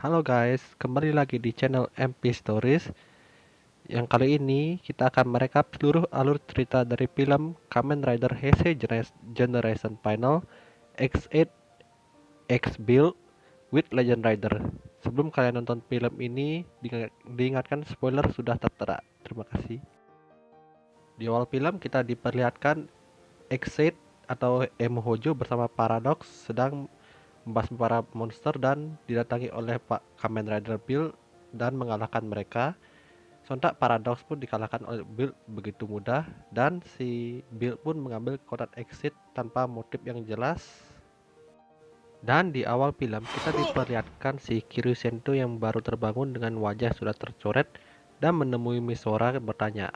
Halo guys, kembali lagi di channel MP Stories. Yang kali ini kita akan merekap seluruh alur cerita dari film Kamen Rider Heisei Generation Final X8 X Build with Legend Rider. Sebelum kalian nonton film ini, diingatkan spoiler sudah tertera. Terima kasih. Di awal film kita diperlihatkan X8 atau Emu Hojo bersama Paradox sedang membahas para monster dan didatangi oleh Pak Kamen Rider Bill dan mengalahkan mereka. Sontak Paradox pun dikalahkan oleh Bill begitu mudah dan si Bill pun mengambil kotak exit tanpa motif yang jelas. Dan di awal film kita diperlihatkan si Kiryu Sento yang baru terbangun dengan wajah sudah tercoret dan menemui Misora bertanya,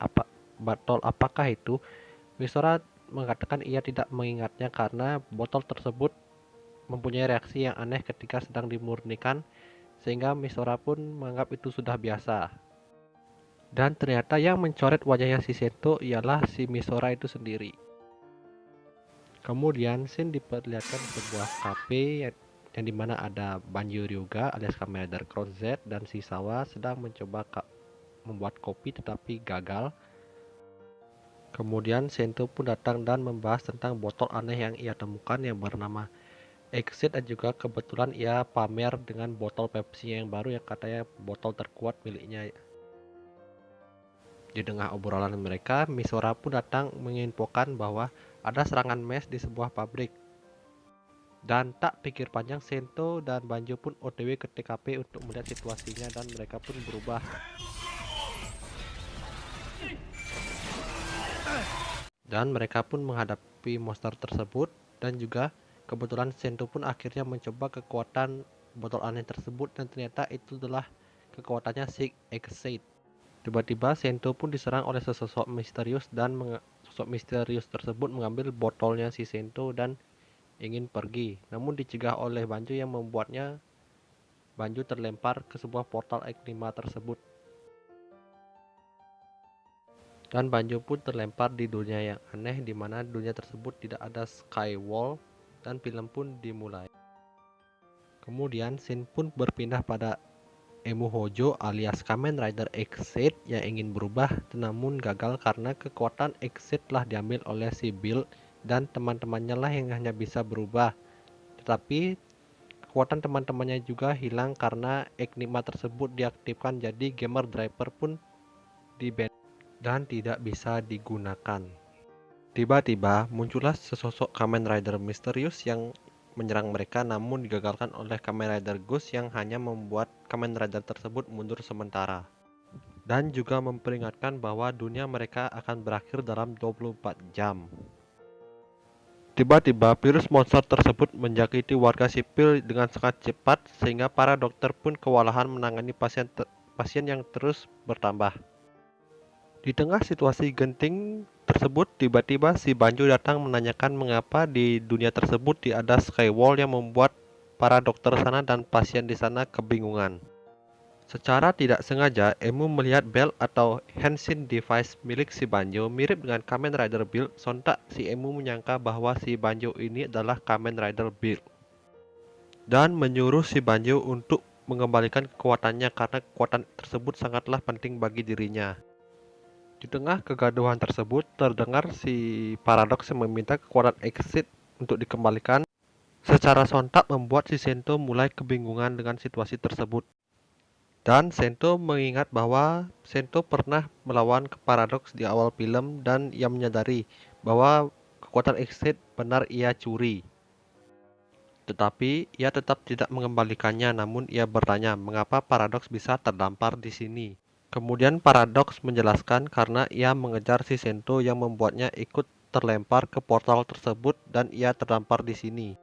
apakah itu? Misora mengatakan ia tidak mengingatnya karena botol tersebut mempunyai reaksi yang aneh ketika sedang dimurnikan, sehingga Misora pun menganggap itu sudah biasa. Dan ternyata yang mencoret wajahnya si Sento ialah si Misora itu sendiri. Kemudian scene diperlihatkan sebuah kafe yang dimana ada Banjo Ryuga alias Kamen Rider Crown Z dan si Sawa sedang mencoba membuat kopi tetapi gagal. Kemudian Sento pun datang dan membahas tentang botol aneh yang ia temukan yang bernama Exit, dan juga kebetulan ia pamer dengan botol Pepsi yang baru yang katanya botol terkuat miliknya. Di tengah obrolan mereka, Misora pun datang menginfokan bahwa ada serangan mes di sebuah pabrik. Dan tak pikir panjang, Sento dan Banjo pun OTW ke TKP untuk melihat situasinya dan mereka pun berubah. Dan mereka pun menghadapi monster tersebut dan juga kebetulan Sento pun akhirnya mencoba kekuatan botol aneh tersebut dan ternyata itu adalah kekuatannya si X8. Tiba-tiba Sento pun diserang oleh sesosok misterius dan sosok misterius tersebut mengambil botolnya si Sento dan ingin pergi. Namun dicegah oleh Banjo yang membuatnya Banjo terlempar ke sebuah portal X5 tersebut. Dan Banjo pun terlempar di dunia yang aneh di mana dunia tersebut tidak ada skywall dan film pun dimulai. Kemudian scene pun berpindah pada Emu Hojo alias Kamen Rider X8 yang ingin berubah namun gagal karena kekuatan X8 telah diambil oleh si Bill dan teman-temannya lah yang hanya bisa berubah. Tetapi kekuatan teman-temannya juga hilang karena Enigma tersebut diaktifkan, jadi gamer driver pun di-ban dan tidak bisa digunakan. Tiba-tiba muncullah sesosok Kamen Rider misterius yang menyerang mereka namun digagalkan oleh Kamen Rider Ghost yang hanya membuat Kamen Rider tersebut mundur sementara. Dan juga memperingatkan bahwa dunia mereka akan berakhir dalam 24 jam. Tiba-tiba virus monster tersebut menjangkiti warga sipil dengan sangat cepat sehingga para dokter pun kewalahan menangani pasien yang terus bertambah. Di tengah situasi genting tersebut, tiba-tiba si Banjo datang menanyakan mengapa di dunia tersebut tidak ada skywall yang membuat para dokter sana dan pasien di sana kebingungan. Secara tidak sengaja, Emu melihat belt atau Henshin device milik si Banjo mirip dengan Kamen Rider Bill. Sontak si Emu menyangka bahwa si Banjo ini adalah Kamen Rider Bill dan menyuruh si Banjo untuk mengembalikan kekuatannya karena kekuatan tersebut sangatlah penting bagi dirinya. Di tengah kegaduhan tersebut, terdengar si Paradox yang meminta kekuatan Exit untuk dikembalikan. Secara sontak membuat si Sento mulai kebingungan dengan situasi tersebut. Dan Sento mengingat bahwa Sento pernah melawan ke Paradox di awal film dan ia menyadari bahwa kekuatan Exit benar ia curi. Tetapi ia tetap tidak mengembalikannya, namun ia bertanya mengapa Paradox bisa terdampar di sini. Kemudian Paradox menjelaskan karena ia mengejar si Sento yang membuatnya ikut terlempar ke portal tersebut dan ia terdampar di sini.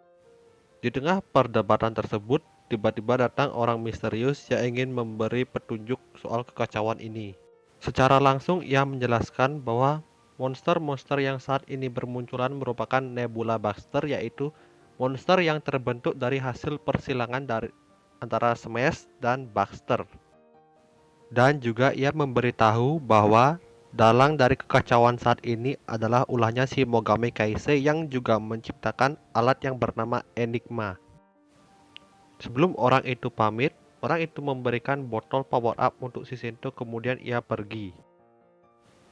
Di tengah perdebatan tersebut, tiba-tiba datang orang misterius yang ingin memberi petunjuk soal kekacauan ini. Secara langsung ia menjelaskan bahwa monster-monster yang saat ini bermunculan merupakan Nebula Baxter, yaitu monster yang terbentuk dari hasil persilangan dari antara Smash dan Baxter. Dan juga ia memberitahu bahwa dalang dari kekacauan saat ini adalah ulahnya si Mogami Kaisei yang juga menciptakan alat yang bernama Enigma. Sebelum orang itu pamit, Orang itu memberikan botol power up untuk si Sento, kemudian ia pergi.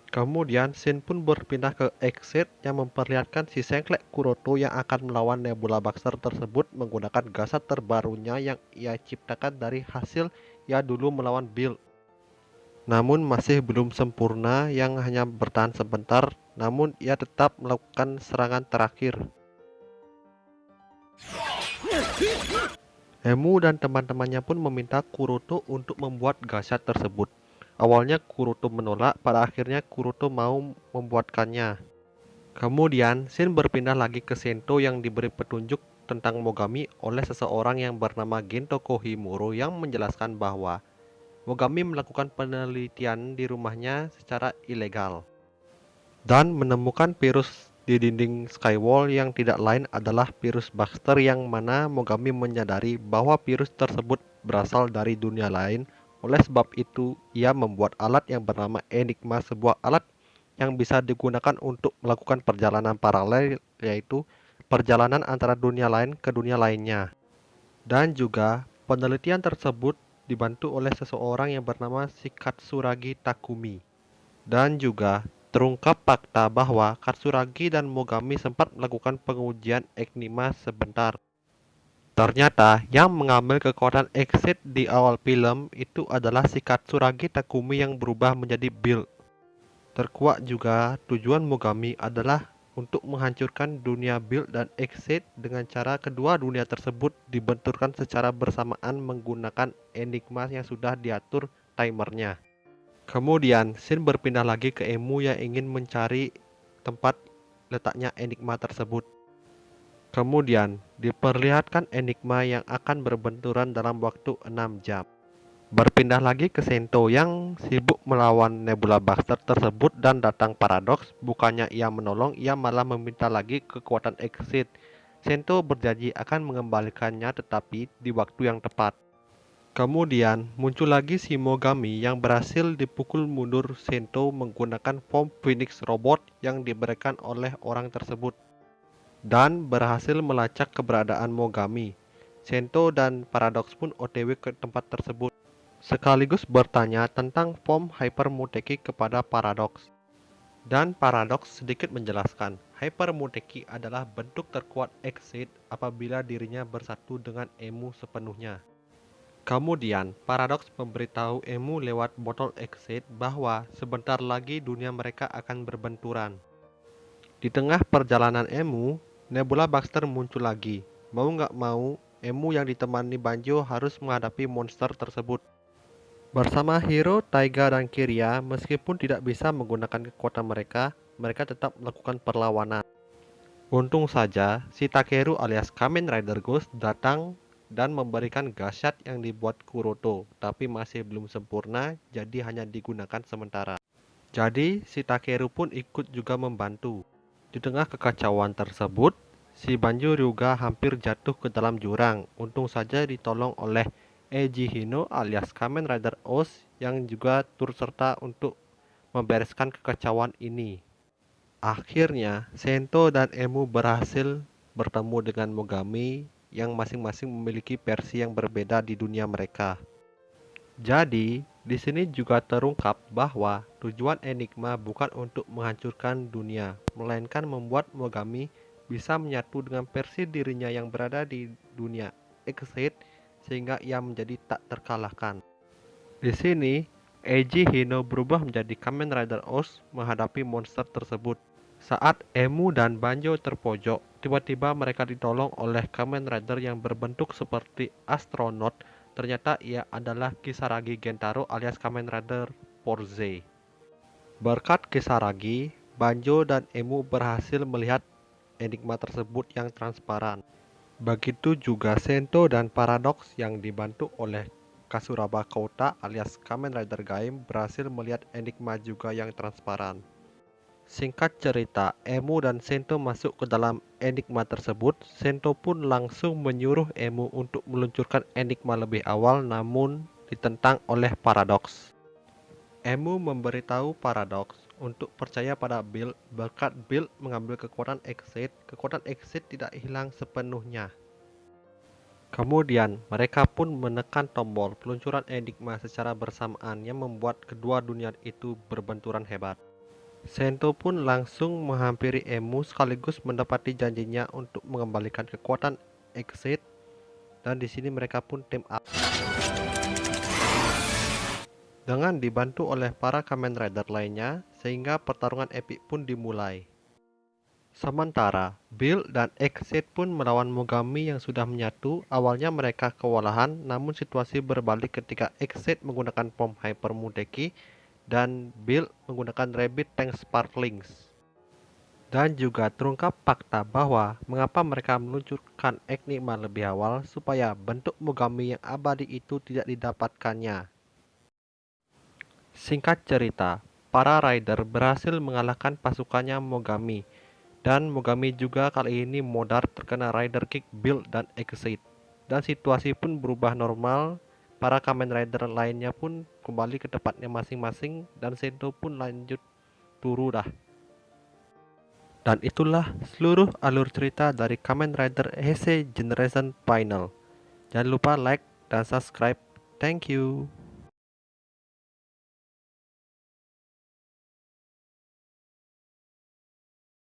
Kemudian Shin pun berpindah ke exit yang memperlihatkan si Sengklek Kuroto yang akan melawan Nebula Baxter tersebut menggunakan gasat terbarunya yang ia ciptakan dari hasil ia dulu melawan Bill. Namun masih belum sempurna, yang hanya bertahan sebentar, namun ia tetap melakukan serangan terakhir. Emu dan teman-temannya pun meminta Kuroto untuk membuat gasat tersebut. Awalnya Kuroto menolak, pada akhirnya Kuroto mau membuatkannya. Kemudian Shin berpindah lagi ke Sento yang diberi petunjuk tentang Mogami oleh seseorang yang bernama Gento Kohimuro yang menjelaskan bahwa Mogami melakukan penelitian di rumahnya secara ilegal dan menemukan virus di dinding Skywall yang tidak lain adalah virus Baxter, yang mana Mogami menyadari bahwa virus tersebut berasal dari dunia lain. Oleh sebab itu, ia membuat alat yang bernama Enigma, sebuah alat yang bisa digunakan untuk melakukan perjalanan paralel, yaitu perjalanan antara dunia lain ke dunia lainnya. Dan juga penelitian tersebut dibantu oleh seseorang yang bernama Katsuragi Takumi. Dan juga terungkap fakta bahwa Katsuragi dan Mogami sempat melakukan pengujian Enigma sebentar. Ternyata yang mengambil kekuatan exit di awal film itu adalah si Katsuragi Takumi yang berubah menjadi Bill. Terkuak juga tujuan Mogami adalah untuk menghancurkan dunia Bill dan exit dengan cara kedua dunia tersebut dibenturkan secara bersamaan menggunakan Enigma yang sudah diatur timernya. Kemudian Shin berpindah lagi ke Emu yang ingin mencari tempat letaknya Enigma tersebut. Kemudian diperlihatkan Enigma yang akan berbenturan dalam waktu 6 jam. Berpindah lagi ke Sento yang sibuk melawan Nebula Baxter tersebut dan datang paradoks. Bukannya ia menolong, ia malah meminta lagi kekuatan exit. Sento berjanji akan mengembalikannya tetapi di waktu yang tepat. Kemudian muncul lagi si Mogami yang berhasil dipukul mundur Sento menggunakan form Phoenix Robot yang diberikan oleh orang tersebut dan berhasil melacak keberadaan Mogami. Sento dan Paradox pun OTW ke tempat tersebut sekaligus bertanya tentang form Hyper Muteki kepada Paradox. Dan Paradox sedikit menjelaskan, Hyper Muteki adalah bentuk terkuat Exit apabila dirinya bersatu dengan Emu sepenuhnya. Kemudian, Paradox memberitahu Emu lewat botol exit bahwa sebentar lagi dunia mereka akan berbenturan. Di tengah perjalanan Emu, Nebula Baxter muncul lagi. Mau nggak mau, Emu yang ditemani Banjo harus menghadapi monster tersebut. Bersama Hiro, Taiga, dan Kiria, meskipun tidak bisa menggunakan kekuatan mereka, mereka tetap melakukan perlawanan. Untung saja, si Takeru alias Kamen Rider Ghost datang dan memberikan gasat yang dibuat Kuroto, tapi masih belum sempurna, jadi hanya digunakan sementara. Jadi si Takeru pun ikut juga membantu. Di tengah kekacauan tersebut, si Banjo Ryuga hampir jatuh ke dalam jurang. Untung saja ditolong oleh Eiji Hino alias Kamen Rider Oz yang juga turut serta untuk membereskan kekacauan ini. Akhirnya, Sento dan Emu berhasil bertemu dengan Mogami yang masing-masing memiliki versi yang berbeda di dunia mereka. Jadi, di sini juga terungkap bahwa tujuan Enigma bukan untuk menghancurkan dunia, melainkan membuat Mogami bisa menyatu dengan versi dirinya yang berada di dunia Exit sehingga ia menjadi tak terkalahkan. Di sini, Eiji Hino berubah menjadi Kamen Rider Oz menghadapi monster tersebut. Saat Emu dan Banjo terpojok, tiba-tiba mereka ditolong oleh Kamen Rider yang berbentuk seperti astronot. Ternyata ia adalah Kisaragi Gentaro alias Kamen Rider Porze. Berkat Kisaragi, Banjo dan Emu berhasil melihat Enigma tersebut yang transparan. Begitu juga Sento dan Paradox yang dibantu oleh Kasuraba Kouta alias Kamen Rider Gaim berhasil melihat Enigma juga yang transparan. Singkat cerita, Emu dan Sento masuk ke dalam Enigma tersebut. Sento pun langsung menyuruh Emu untuk meluncurkan Enigma lebih awal, namun ditentang oleh Paradox. Emu memberitahu Paradox untuk percaya pada Bill. Berkat Bill mengambil kekuatan exit tidak hilang sepenuhnya. Kemudian, mereka pun menekan tombol peluncuran Enigma secara bersamaan yang membuat kedua dunia itu berbenturan hebat. Sento pun langsung menghampiri Emu sekaligus mendapati janjinya untuk mengembalikan kekuatan Exit, dan di sini mereka pun team up dengan dibantu oleh para Kamen Rider lainnya sehingga pertarungan epik pun dimulai. Sementara Bill dan Exit pun melawan Mogami yang sudah menyatu. Awalnya mereka kewalahan, namun situasi berbalik ketika Exit menggunakan bom Hyper Mudeki dan Bill menggunakan Rabbit Tank Sparklings. Dan juga terungkap fakta bahwa mengapa mereka meluncurkan Enigma lebih awal supaya bentuk Mogami yang abadi itu tidak didapatkannya. Singkat cerita, para rider berhasil mengalahkan pasukannya Mogami, dan Mogami juga kali ini modar terkena Rider Kick Bill dan Exit. Dan situasi pun berubah normal, para Kamen Rider lainnya pun kembali ke tempatnya masing-masing dan Sento pun lanjut turu dah. Dan itulah seluruh alur cerita dari Kamen Rider Heisei Generation Final. Jangan lupa like dan subscribe. Thank you.